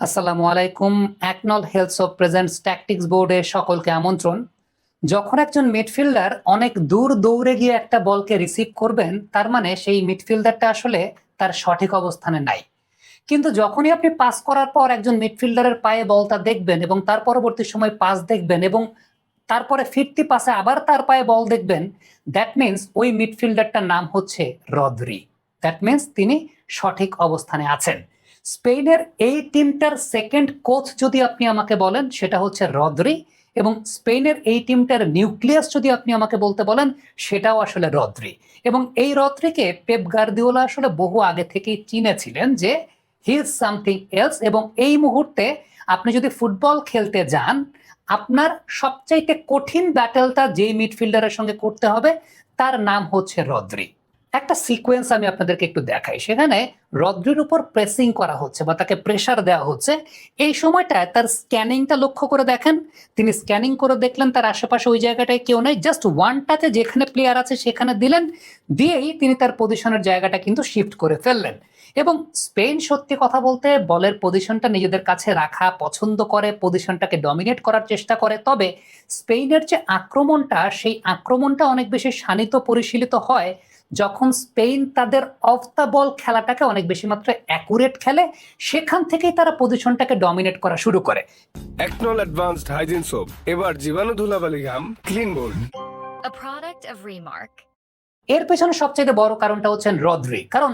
আসসালামু আলাইকুম। একনল health of presents tactics বোর্ডে সকলকে আমন্ত্রণ। যখন একজন মিডফিল্ডার অনেক দূর দৌড়ে গিয়ে একটা বলকে রিসিভ করবেন, তার মানে সেই মিডফিল্ডারটা আসলে তার সঠিক অবস্থানে নাই। কিন্তু যখনই আপনি পাস করার পর একজন মিডফিল্ডারের পায়ে বলটা দেখবেন এবং তার পরবর্তী সময় পাস দেখবেন এবং তারপরে ফিরতি পাসে আবার তার পায়ে বল দেখবেন, দ্যাট মিন্স ওই মিডফিল্ডারটার নাম হচ্ছে রদ্রি। দ্যাট মিন্স তিনি সঠিক অবস্থানে আছেন। স্পেনের এই টিমটার সেকেন্ড কোচ যদি আপনি আমাকে বলেন, সেটা হচ্ছে রদ্রি। এবং স্পেনের এই টিমটার নিউক্লিয়াস যদি আপনি আমাকে বলতে বলেন, সেটাও আসলে রদ্রি। এবং এই রদ্রিকে পেপ গার্দিওলা আসলে বহু আগে থেকেই চিনেছিলেন যে হি ইজ সামথিং এলস। এবং এই মুহূর্তে আপনি যদি ফুটবল খেলতে যান, আপনার সবচাইতে কঠিন ব্যাটেলটা যেই মিডফিল্ডারের সঙ্গে করতে হবে, তার নাম হচ্ছে রদ্রি। একটা সিকোয়েন্স আমি আপনাদেরকে একটু দেখাই। সেখানে রদ্রির উপর প্রেসিং করা হচ্ছে বা তাকে প্রেসার দেওয়া হচ্ছে। এই সময়টায় তার স্ক্যানিংটা লক্ষ্য করে দেখেন। তিনি স্ক্যানিং করে দেখলেন তার আশেপাশে ওই জায়গাটায় কেউ নেই, জাস্ট ওয়ান টাচে যেখানে প্লেয়ার আছে সেখানে দিলেন, দিয়েই তিনি তার পজিশনের জায়গাটা কিন্তু শিফট করে ফেললেন। এবং স্পেন সত্যি কথা বলতে বলের পজিশনটা নিজেদের কাছে রাখা পছন্দ করে, পজিশনটাকে ডমিনেট করার চেষ্টা করে। তবে স্পেনের যে আক্রমণটা, সেই আক্রমণটা অনেক বেশি শানিত পরিশীলিত হয় যখন স্পেন তাদের অফ দ্য বল খেলাটাকে অনেক বেশি মাত্রায় অ্যাকুরেট খেলে। সেখান থেকেই তারা পজিশনটাকে ডমিনেট করা শুরু করে। একনল অ্যাডভান্সড হাইজিন সোপ, এবার জীবাণু ধুলাবালি ঘাম clean bold. A product of Remark. এর পেছনে সবচেয়ে বড় কারণটা হচ্ছেন রদ্রি। কারণ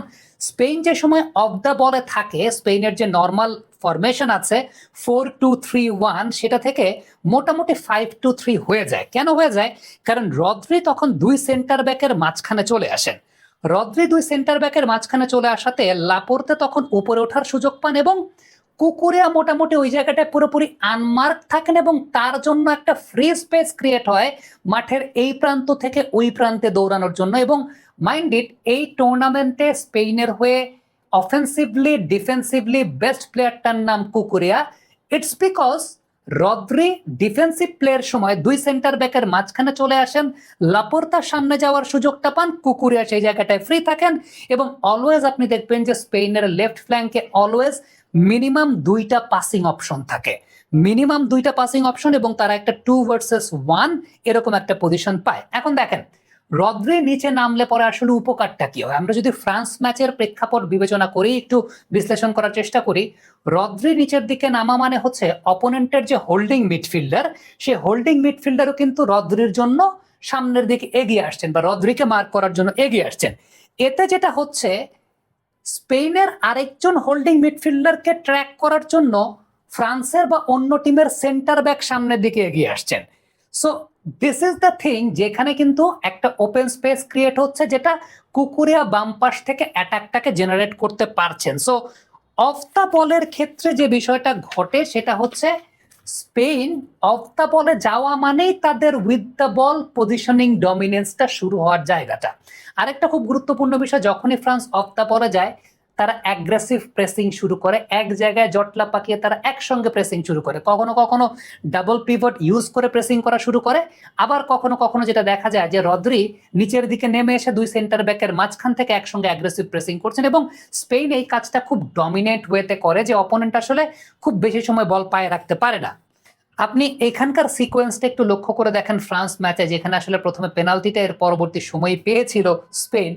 স্পেন যে সময় অফ দ্য বলে থাকে, স্পেনের যে নর্মাল ফরমেশন আছে 4-2-3-1, সেটা থেকে মোটামুটি 5-2-3 হয়ে যায়। কেন হয়ে যায়? কারণ রদ্রি তখন দুই সেন্টার ব্যাকের মাঝখানে চলে আসেন। রদ্রি দুই সেন্টার ব্যাকের মাঝখানে চলে আসাতে লাপোর্তে তখন উপরে ওঠার সুযোগ পান এবং কুকুরিয়া মোটামুটি ওই জায়গাটায় পুরোপুরি আনমার্ক থাকেন এবং তার জন্য একটা ফ্রি স্পেস ক্রিয়েট হয় মাঠের এই প্রান্ত থেকে ওই প্রান্তে দৌড়ানোর জন্য। এবং মাইন্ড ইট, এই টুর্নামেন্টে স্পেনের হয়ে অফেন্সিভলি ডিফেন্সিভলি বেস্ট প্লেয়ারটার নাম Cucurella. It's because Rodri defensive player সময় দুই সেন্টার ব্যাকের মাঝখানে চলে আসেন, লাপোর্তার সামনে যাওয়ার সুযোগটা পান, কুকুরিয়া সেই জায়গাটায় ফ্রি থাকেন। এবং অলওয়েজ আপনি দেখবেন যে স্পেনের লেফট ফ্ল্যাঙ্কে অলওয়েজ মিনিমাম দুইটা পাসিং অপশন থাকে, মিনিমাম দুইটা পাসিং অপশন, এবং তারা একটা 2 ভার্সেস 1 এরকম একটা পজিশন পায়। এখন দেখেন রদ্রি নিচে নামলে পরে আসলে উপকারটা কি হয়। আমরা যদি ফ্রান্স ম্যাচের প্রেক্ষাপট বিবেচনা করি, একটু বিশ্লেষণ করার চেষ্টা করি, রদ্রি নিচের দিকে নামা মানে হচ্ছে অপোনেন্টের যে হোল্ডিং মিডফিল্ডার, সে হোল্ডিং মিডফিল্ডারও কিন্তু রদ্রির জন্য সামনের দিকে এগিয়ে আসছেন বা রদ্রিকে মার্ক করার জন্য এগিয়ে আসছেন। এতে যেটা হচ্ছে, স্পেনের আরেকজন হোল্ডিং মিডফিল্ডারকে ট্র্যাক করার জন্য ফ্রান্সের বা অন্য টিমের সেন্টার ব্যাক সামনের দিকে এগিয়ে আসছেন। So this is the thing, যেখানে কিন্তু একটা ওপেন স্পেস ক্রিয়েট হচ্ছে, যেটা কুকুরিয়া বাম পাশ থেকে অ্যাটাকটাকে জেনারেট করতে পারছেন। সো অফ দ্য বলের ক্ষেত্রে যে বিষয়টা ঘটে সেটা হচ্ছে, স্পেন অফ দ্য বলে যাওয়া মানেই তাদের উইথ দ্য বল পজিশনিং ডমিনেন্সটা শুরু হওয়ার জায়গাটা। আরেকটা খুব গুরুত্বপূর্ণ বিষয়, যখনই ফ্রান্স অফ দ্য বলে যায়, তারা অ্যাগ্রেসিভ প্রেসিং শুরু করে, এক জায়গায় জটলা পাকিয়ে তারা একসঙ্গে প্রেসিং শুরু করে, কখনো কখনো ডাবল পিভট ইউজ করে প্রেসিং করা শুরু করে। আবার কখনো কখনো যেটা দেখা যায় যে রদ্রি নিচের দিকে নেমে এসে দুই সেন্টার ব্যাকের মাঝখান থেকে একসঙ্গে অ্যাগ্রেসিভ প্রেসিং করছেন। এবং স্পেন এই কাজটা খুব ডমিনেট ওয়েতে করে, যে অপোনেন্ট আসলে খুব বেশি সময় বল পায়ে রাখতে পারে না। আপনি এখানকার সিকোয়েন্সটা একটু লক্ষ্য করে দেখেন ফ্রান্স ম্যাচে, যেখানে আসলে প্রথমে পেনাল্টিটা এর পরবর্তী সময় পেয়েছিল স্পেন।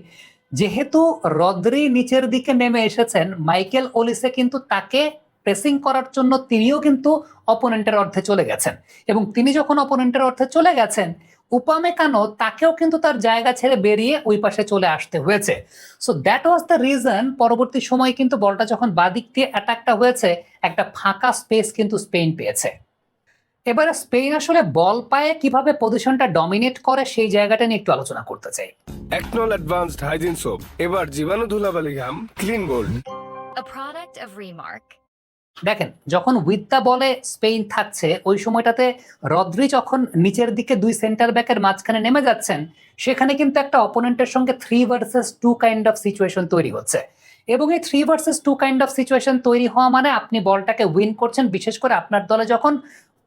যেহেতু রদ্রি নিচের দিকে নেমে এসেছেন, মাইকেল ওলিসে কিন্তু তাকে প্রেসিং করার জন্য তিনিও কিন্তু অপোনেন্টের অর্ধে চলে গেছেন। এবং তিনি যখন অপোনেন্টের অর্ধে চলে গেছেন, উপামেকানো তাকেও কিন্তু তার জায়গা ছেড়ে বেরিয়ে ওই পাশে চলে আসতে হয়েছে। So that was the reason, পরবর্তী সময় কিন্তু বলটা যখন বাদিক দিয়ে অ্যাটাকটা হয়েছে, একটা ফাঁকা স্পেস কিন্তু স্পেন পেয়েছে। এবারে স্পেন আসলে বল পায়ে কিভাবে পজিশনটা ডমিনেট করে সেই জায়গাটা নিয়ে একটু আলোচনা করতে চাই। একনল অ্যাডভান্সড হাইজিন সোপ, এবার জীবাণু ধুলাবালি ঘাম clean bold. A product of Remark. দেখেন, যখন উইথ দ্য বলে স্পেন থাকছে, ওই সময়টাতে রদ্রি যখন নিচের দিকে দুই সেন্টার ব্যাকের মাঝখানে নেমে যাচ্ছেন, সেখানে কিন্তু একটা অপোনেন্টের সঙ্গে 3 ভার্সেস 2 কাইন্ড অফ সিচুয়েশন তৈরি হচ্ছে। এবং এই 3 ভার্সেস 2 কাইন্ড অফ সিচুয়েশন তৈরি হওয়া মানে আপনি বলটাকে উইন করছেন, বিশেষ করে আপনার দলে যখন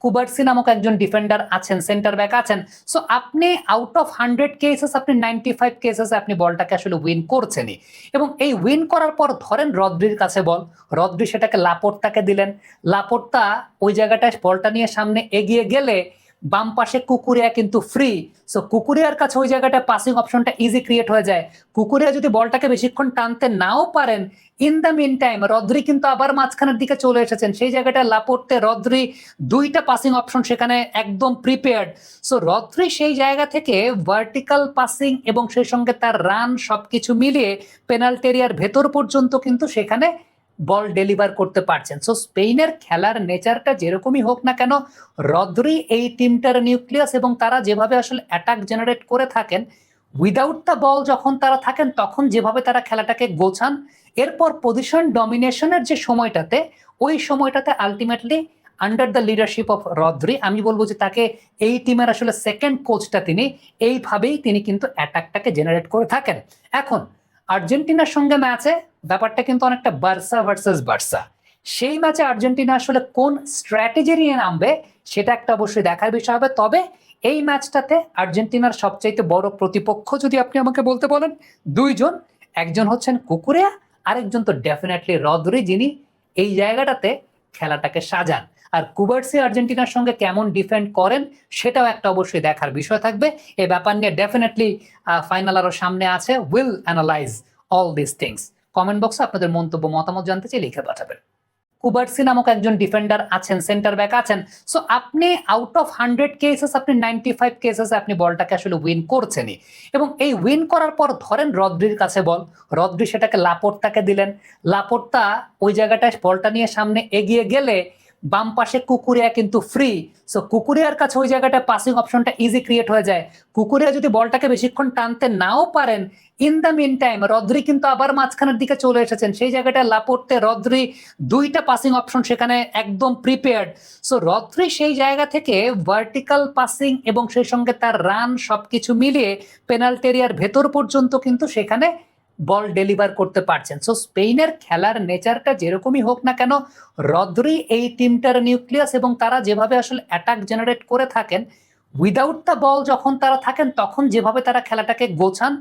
কুবার্সি নামক একজন ডিফেন্ডার আছেন, সেন্টার ব্যাক আছেন। সো আপনি আউট অফ 100 কেসেস আপনি 95 কেসেস আপনি বলটাকে আসলে উইন করছেনই। এবং এই উইন করার পর ধরেন রদ্রির কাছে বল, রদ্রি সেটাকে লাপোর্তাকে দিলেন, লাপোর্তা ওই জায়গাটায় বলটা নিয়ে সামনে এগিয়ে গেলে বাম পাশে কুকুরিয়া কিন্তু ফ্রি। সো কুকুরিয়ার কাছে ওই জায়গাটা পাসিং অপশনটা ইজি ক্রিয়েট হয়ে যায়। কুকুরিয়া যদি বলটাকে বেশিক্ষণ টানতে নাও পারেন, in the meantime Rodri কিন্তু আবার মাঝখানের দিকে চলে এসেছেন, সেই জায়গাটা লাপোর্তে রদ্রি দুইটা পাসিং অপশন সেখানে একদম প্রিপেয়ার্ড। সো রদ্রি সেই জায়গা থেকে ভার্টিক্যাল পাসিং এবং সেই সঙ্গে তার রান সবকিছু মিলিয়ে পেনাল্টি এরিয়ার ভেতর পর্যন্ত কিন্তু সেখানে বল ডেলিভার করতে পারছেন। সো স্পেনের খেলার নেচারটা যেরকমই হোক না কেন, রদ্রি এই টিমটার নিউক্লিয়াস এবং তারা যেভাবে আসলে অ্যাটাক জেনারেট করে থাকেন, উইদাউট দ্য বল যখন তারা থাকেন তখন যেভাবে তারা খেলাটাকে গোছান, এরপর পজিশন ডমিনেশনের যে সময়টাতে, ওই সময়টাতে ultimately under the leadership of Rodri, আমি বলবো যে তাকে এই টিমের আসলে সেকেন্ড কোচটা তিনি, এইভাবেই তিনি কিন্তু অ্যাটাকটাকে জেনারেট করে থাকেন। এখন আর্জেন্টিনার সঙ্গে ম্যাচে ব্যাপারটা কিন্তু অনেকটা বার্সা ভার্সেস বার্সা। সেই ম্যাচে আর্জেন্টিনা আসলে কোন স্ট্র্যাটেজি নিয়ে নামবে সেটা একটা অবশ্যই দেখার বিষয় হবে। তবে এই ম্যাচটাতে আর্জেন্টিনার সবচাইতে বড় প্রতিপক্ষ যদি আপনি আমাকে বলতে বলেন, দুইজন, একজন হচ্ছেন কুকুরিয়া, আরেকজন তো ডেফিনেটলি রদ্রি, যিনি এই জায়গাটাতে খেলাটাকে সাজান। আর কুবার্সি আর্জেন্টিনার সঙ্গে কেমন ডিফেন্ড করেন সেটাও একটা অবশ্যই দেখার বিষয় থাকবে। এই ব্যাপার নিয়ে ডেফিনেটলি ফাইনাল আরও সামনে আছে। Will analyse all this things. Comment বক্সে আপনাদের মন্তব্য মতামত জানতে চাই, লিখে পাঠাবেন। কুবার্সি নামক একজন ডিফেন্ডার আছেন, সেন্টার ব্যাক আছেন। সো আপনি আউট অফ 100 কেসেস আপনি 95 কেসেস আপনি বলটাকে আসলে উইন করছেনই। এবং এই উইন করার পর ধরেন রদ্রির কাছে বল, রদ্রি সেটাকে লাপোর্তাকে দিলেন, লাপোর্তা ওই জায়গাটায় বলটা নিয়ে সামনে এগিয়ে গেলে বাম পাশে কুকুরিয়া কিন্তু ফ্রি। সো কুকুরিয়ার কাছে ওই জায়গাটা পাসিং অপশনটা ইজি ক্রিয়েট হয়ে যায়। কুকুরিয়া যদি বলটাকে বেশিক্ষণ টানতে নাও পারেন, in the meantime Rodri কিন্তু আবার মাঝখানের দিকে চলে এসেছেন, সেই জায়গাটা লাপোর্তে রদ্রি দুইটা পাসিং অপশন সেখানে একদম প্রিপেয়ার্ড। সো রদ্রি সেই জায়গা থেকে ভার্টিক্যাল পাসিং এবং সেই সঙ্গে তার রান সবকিছু মিলিয়ে পেনাল্টি এরিয়ার ভেতর পর্যন্ত কিন্তু সেখানে বল ডেলিভার করতে পারছেন। সো স্পেনের খেলার নেচারটা যেরকমই হোক না কেন, রদ্রি এই টিমটার নিউক্লিয়াস এবং তারা যেভাবে আসলে অ্যাটাক জেনারেট করে থাকেন, উইদাউট দ্য বল যখন তারা থাকেন তখন যেভাবে তারা খেলাটাকে গোছান,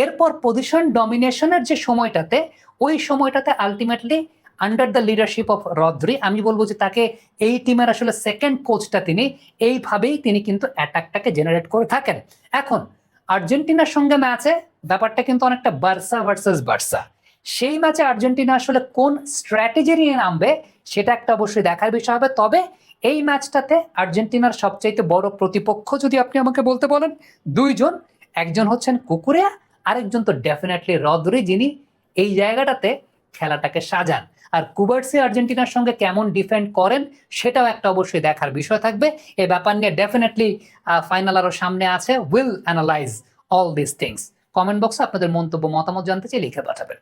এরপর পজিশন ডমিনেশনের যে সময়টাতে, ওই সময়টাতে ultimately under the leadership of Rodri, আমি বলবো যে তাকে এই টিমের আসলে সেকেন্ড কোচটা তিনি, এইভাবেই তিনি কিন্তু অ্যাটাকটাকে জেনারেট করে থাকেন। এখন আর্জেন্টিনার সঙ্গে ম্যাচে ব্যাপারটা কিন্তু অনেকটা বার্সা ভার্সেস বার্সা। সেই ম্যাচে আর্জেন্টিনা আসলে কোন স্ট্র্যাটেজি নিয়ে নামবে সেটা একটা অবশ্যই দেখার বিষয় হবে। তবে এই ম্যাচটাতে আর্জেন্টিনার সবচাইতে বড় প্রতিপক্ষ যদি আপনি আমাকে বলতে বলেন, দুইজন, একজন হচ্ছেন কুকুরিয়া, আরেকজন তো ডেফিনেটলি রদ্রি, যিনি এই জায়গাটাতে খেলাটাকে সাজান। আর কুবার্সি আর্জেন্টিনার সঙ্গে কেমন ডিফেন্ড করেন সেটাও একটা অবশ্যই দেখার বিষয় থাকবে। এই ব্যাপার নিয়ে ডেফিনেটলি ফাইনাল আরও সামনে আছে। Will analyse all this things. Comment বক্সে আপনাদের মন্তব্য মতামত জানতে চাই, লিখে পাঠাবেন।